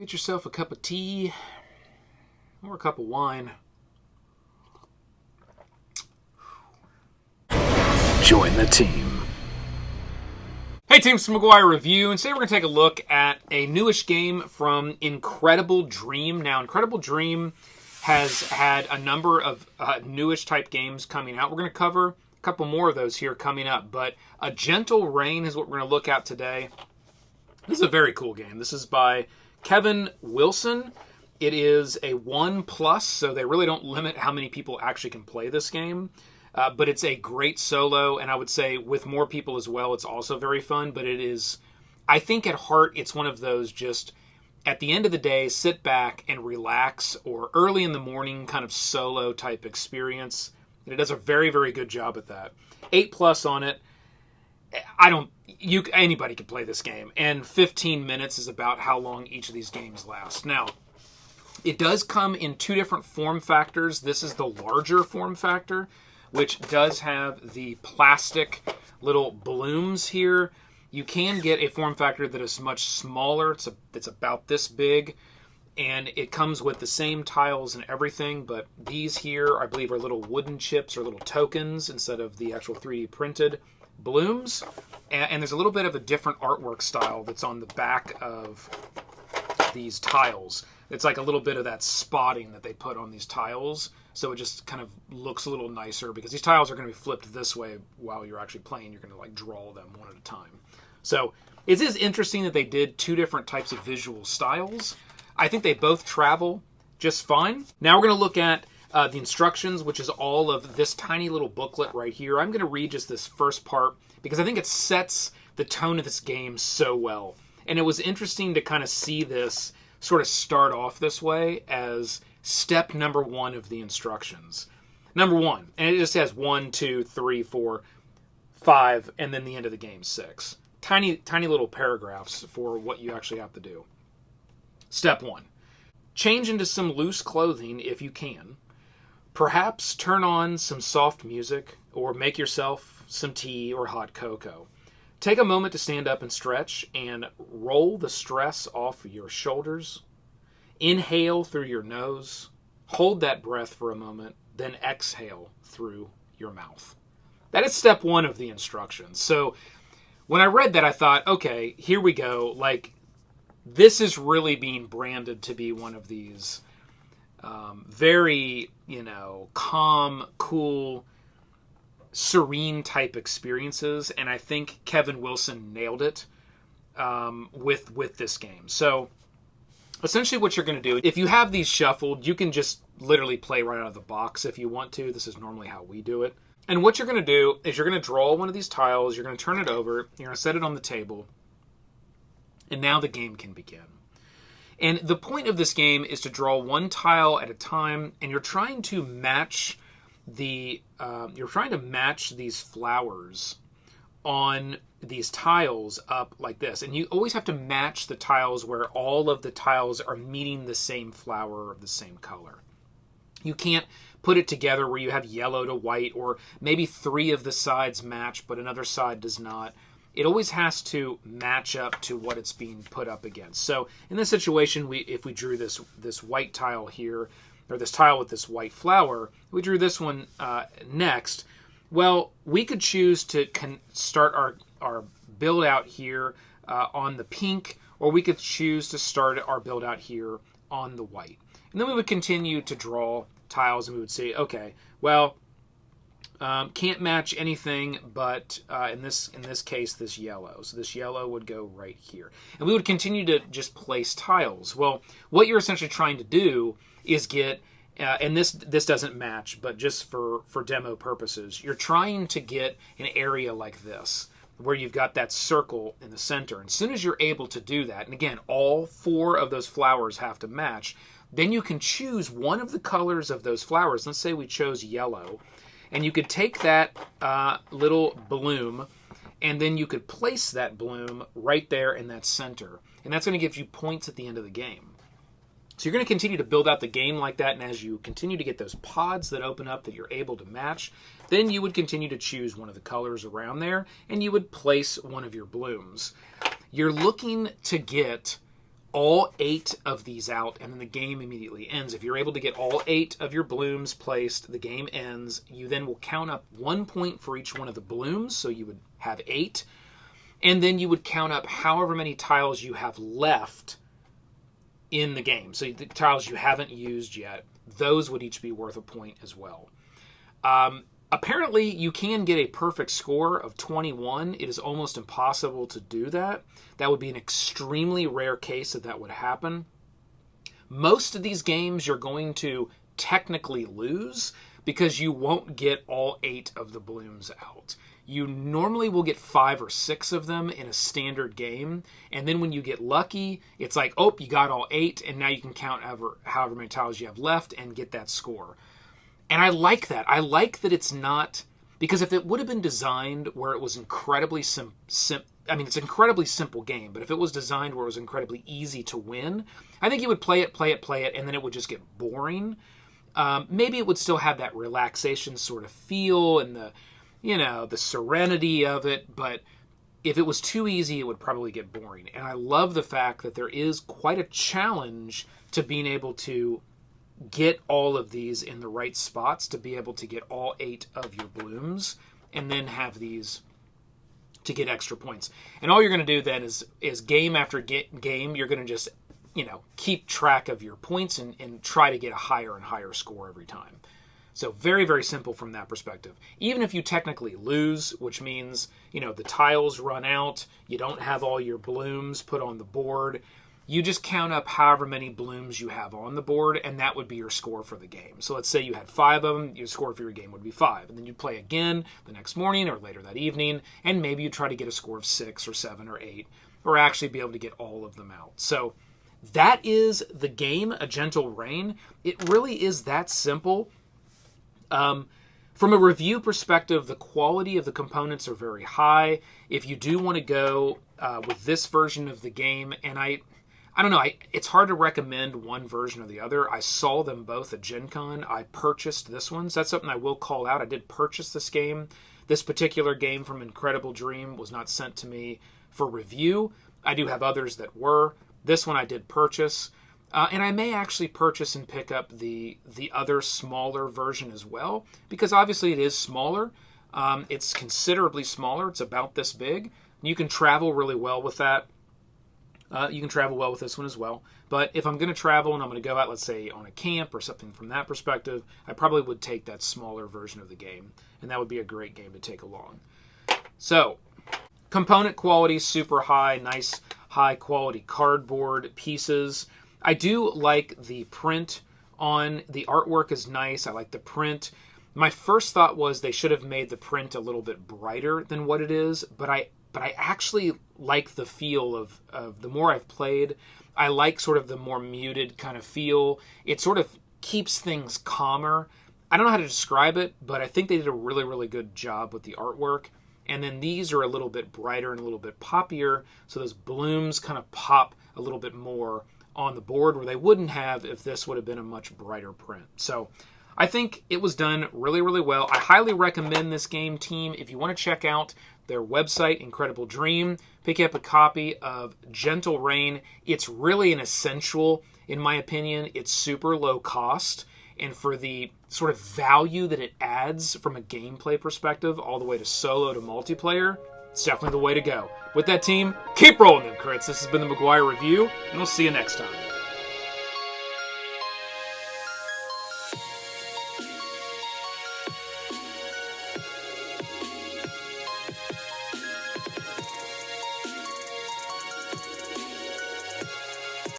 Get yourself a cup of tea or a cup of wine. Join the team. Hey, theMCGuiRE Review, and today we're going to take a look at a newish game from Incredible Dream. Now, Incredible Dream has had a number of newish type games coming out. We're going to cover a couple more of those here coming up, but A Gentle Rain is what we're going to look at today. This is a very cool game. This is by Kevin Wilson. It is a 1+, so they really don't limit how many people actually can play this game. But it's a great solo, and I would say with more people as well, it's also very fun. But it is, I think at heart, it's one of those just, at the end of the day, sit back and relax, or early in the morning kind of solo type experience. And it does a very, very good job at that. 8+ on it. Anybody can play this game, and 15 minutes is about how long each of these games last. Now, it does come in two different form factors. This is the larger form factor, which does have the plastic little blooms here. You can get a form factor that is much smaller. It's about this big, and it comes with the same tiles and everything, but these here, I believe, are little wooden chips or little tokens instead of the actual 3D printed blooms. And there's a little bit of a different artwork style that's on the back of these tiles. It's like a little bit of that spotting that they put on these tiles, so it just kind of looks a little nicer, because these tiles are going to be flipped this way while you're actually playing. You're going to like draw them one at a time. So it is interesting that they did two different types of visual styles. I think they both travel just fine. Now we're going to look at the instructions, which is all of this tiny little booklet right here. I'm going to read just this first part because I think it sets the tone of this game so well. And it was interesting to kind of see this sort of start off this way as step number 1 of the instructions. Number 1, and it just has 1, 2, 3, 4, 5, and then the end of the game 6. Tiny little paragraphs for what you actually have to do. Step 1, change into some loose clothing if you can. Perhaps turn on some soft music or make yourself some tea or hot cocoa. Take a moment to stand up and stretch and roll the stress off your shoulders. Inhale through your nose. Hold that breath for a moment, then exhale through your mouth. That is step 1 of the instructions. So when I read that, I thought, okay, here we go. Like, this is really being branded to be one of these very, calm, cool, serene type experiences, and I think Kevin Wilson nailed it with this game. So essentially what you're going to do, if you have these shuffled, you can just literally play right out of the box if you want to. This is normally how we do it. And what you're going to do is you're going to draw one of these tiles, you're going to turn it over, you're going to set it on the table, and now the game can begin. And the point of this game is to draw one tile at a time, and you're trying to match these flowers on these tiles up like this. And you always have to match the tiles where all of the tiles are meeting the same flower of the same color. You can't put it together where you have yellow to white, or maybe 3 of the sides match but another side does not. It always has to match up to what it's being put up against. So in this situation, if we drew this white tile here, or this tile with this white flower, we drew this one next. Well, we could choose to start our build out here on the pink, or we could choose to start our build out here on the white. And then we would continue to draw tiles, and we would say, okay, well, can't match anything but in this case this yellow. So this yellow would go right here, and we would continue to just place tiles. Well, what you're essentially trying to do is get and this doesn't match, but just for demo purposes, you're trying to get an area like this where you've got that circle in the center. And as soon as you're able to do that, and again, all 4 of those flowers have to match, then you can choose one of the colors of those flowers. Let's say we chose yellow. And you could take that little bloom, and then you could place that bloom right there in that center. And that's going to give you points at the end of the game. So you're going to continue to build out the game like that, and as you continue to get those pods that open up that you're able to match, then you would continue to choose one of the colors around there, and you would place one of your blooms. You're looking to get all 8 of these out, and then the game immediately ends. If you're able to get all 8 of your blooms placed, the game ends. You then will count up 1 point for each one of the blooms, so you would have 8. And then you would count up however many tiles you have left in the game. So the tiles you haven't used yet, those would each be worth a point as well. Apparently, you can get a perfect score of 21. It is almost impossible to do that. That would be an extremely rare case that would happen. Most of these games you're going to technically lose because you won't get all 8 of the blooms out. You normally will get 5 or 6 of them in a standard game, and then when you get lucky, it's like, oh, you got all 8, and now you can count however many tiles you have left and get that score. And I like that. I like that it's not, because if it would have been designed where it was incredibly it's an incredibly simple game, but if it was designed where it was incredibly easy to win, I think you would play it, and then it would just get boring. Maybe it would still have that relaxation sort of feel and the serenity of it, but if it was too easy, it would probably get boring. And I love the fact that there is quite a challenge to being able to get all of these in the right spots, to be able to get all 8 of your blooms, and then have these to get extra points. And all you're going to do then is game after game, you're going to just, keep track of your points and try to get a higher and higher score every time. So very, very simple from that perspective. Even if you technically lose, which means, the tiles run out, you don't have all your blooms put on the board, you just count up however many blooms you have on the board, and that would be your score for the game. So let's say you had 5 of them, your score for your game would be 5. And then you'd play again the next morning or later that evening, and maybe you try to get a score of 6 or 7 or 8, or actually be able to get all of them out. So that is the game, A Gentle Rain. It really is that simple. From a review perspective, the quality of the components are very high. If you do want to go with this version of the game, and I don't know, it's hard to recommend one version or the other. I saw them both at Gen Con. I purchased this one, so that's something I will call out. I did purchase this game. This particular game from Incredible Dream was not sent to me for review. I do have others that were. This one I did purchase. And I may actually purchase and pick up the other smaller version as well, because obviously it is smaller. It's considerably smaller. It's about this big. You can travel really well with that. You can travel well with this one as well. But if I'm going to travel and I'm going to go out, let's say, on a camp or something from that perspective, I probably would take that smaller version of the game. And that would be a great game to take along. So, component quality, super high, nice high quality cardboard pieces. I do like the print on the artwork is nice. I like the print. My first thought was they should have made the print a little bit brighter than what it is, but I actually like the feel of the more I've played. I like sort of the more muted kind of feel. It sort of keeps things calmer. I don't know how to describe it, but I think they did a really, really good job with the artwork. And then these are a little bit brighter and a little bit poppier, so those blooms kind of pop a little bit more on the board where they wouldn't have if this would have been a much brighter print. So I think it was done really, really well. I highly recommend this game, team. If you want to check out their website, Incredible Dream, pick up a copy of Gentle Rain. It's really an essential, in my opinion. It's super low cost, and for the sort of value that it adds from a gameplay perspective, all the way to solo to multiplayer, it's definitely the way to go. With that, team, keep rolling them crits. This has been the McGuire Review, and we'll see you next time.